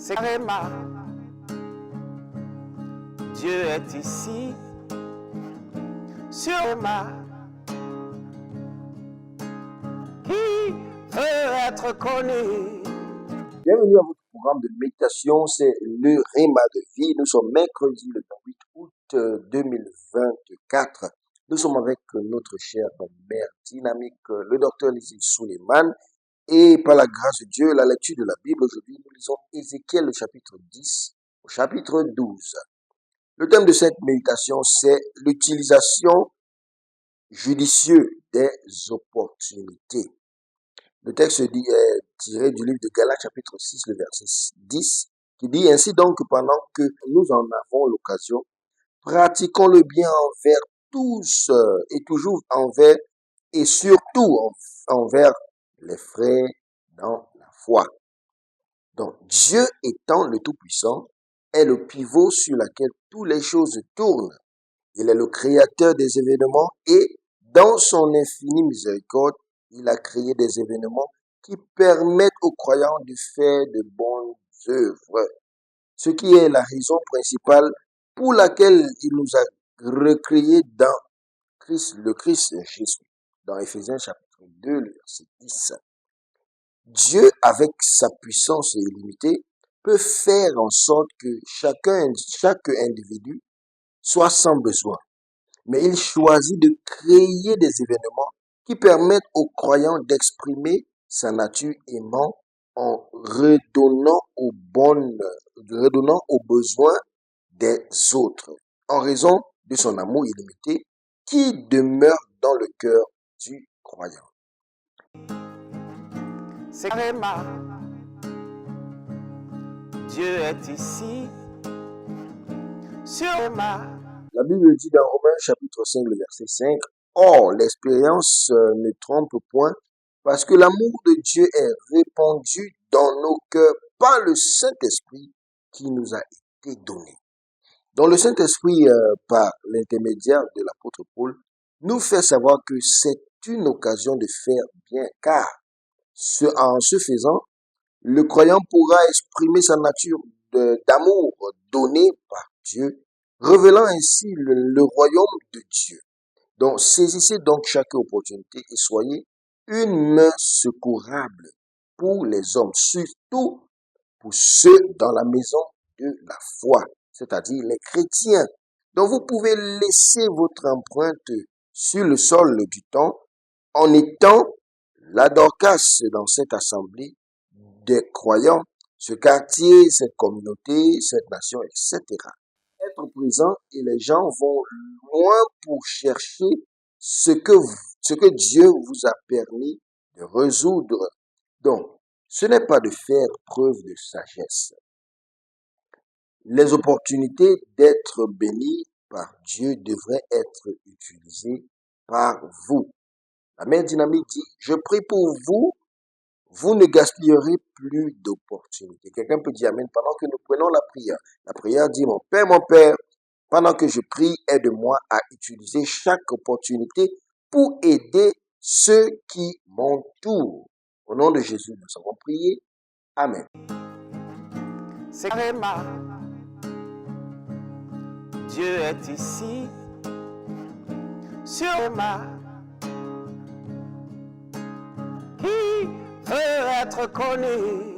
c'est carrément. Dieu est ici, sur ma qui veut être connu. Bienvenue à votre programme de méditation, c'est le Réma de vie. Nous sommes mercredi le 8 août 2024. Nous sommes avec notre chère mère dynamique, le docteur Lizzie Suleiman. Et par la grâce de Dieu, la lecture de la Bible, aujourd'hui, nous lisons Ézéchiel, le chapitre 10 au chapitre 12. Le thème de cette méditation, c'est l'utilisation judicieuse des opportunités. Le texte est tiré du livre de Galates, chapitre 6, le verset 10, qui dit ainsi donc pendant que nous en avons l'occasion, pratiquons le bien envers tous et toujours envers et surtout envers les frères dans la foi. Donc, Dieu étant le Tout-Puissant, est le pivot sur lequel toutes les choses tournent. Il est le créateur des événements et, dans son infinie miséricorde, il a créé des événements qui permettent aux croyants de faire de bonnes œuvres. Ce qui est la raison principale pour laquelle il nous a recréés dans le Christ Jésus. Dans Éphésiens chapitre 2, le verset 10. Dieu, avec sa puissance illimitée, peut faire en sorte que chaque individu soit sans besoin. Mais il choisit de créer des événements qui permettent aux croyants d'exprimer sa nature aimant en redonnant aux besoins des autres, en raison de son amour illimité qui demeure dans le cœur du croyant. C'est carrément. Dieu est ici, sur ma. La Bible dit dans Romains chapitre 5, le verset 5, « Or, l'expérience ne trompe point, parce que l'amour de Dieu est répandu dans nos cœurs par le Saint-Esprit qui nous a été donné. » Donc le Saint-Esprit, par l'intermédiaire de l'apôtre Paul, nous fait savoir que c'est une occasion de faire bien, car en ce faisant, le croyant pourra exprimer sa nature d'amour donné par Dieu, révélant ainsi le royaume de Dieu. Donc, saisissez donc chaque opportunité et soyez une main secourable pour les hommes, surtout pour ceux dans la maison de la foi, c'est-à-dire les chrétiens. Donc, vous pouvez laisser votre empreinte sur le sol du temps en étant la Dorcas dans cette assemblée des croyants, ce quartier, cette communauté, cette nation, etc. Être présent et les gens vont loin pour chercher ce que Dieu vous a permis de résoudre. Donc, ce n'est pas de faire preuve de sagesse. Les opportunités d'être bénis par Dieu devraient être utilisées par vous. La mère dynamique dit, je prie pour vous, vous ne gaspillerez plus d'opportunités. Quelqu'un peut dire amen pendant que nous prenons la prière. La prière dit, mon Père, pendant que je prie, aide-moi à utiliser chaque opportunité pour aider ceux qui m'entourent. Au nom de Jésus, nous avons prié. Amen. C'est carrément. Dieu est ici, sur ma qui veut être connu.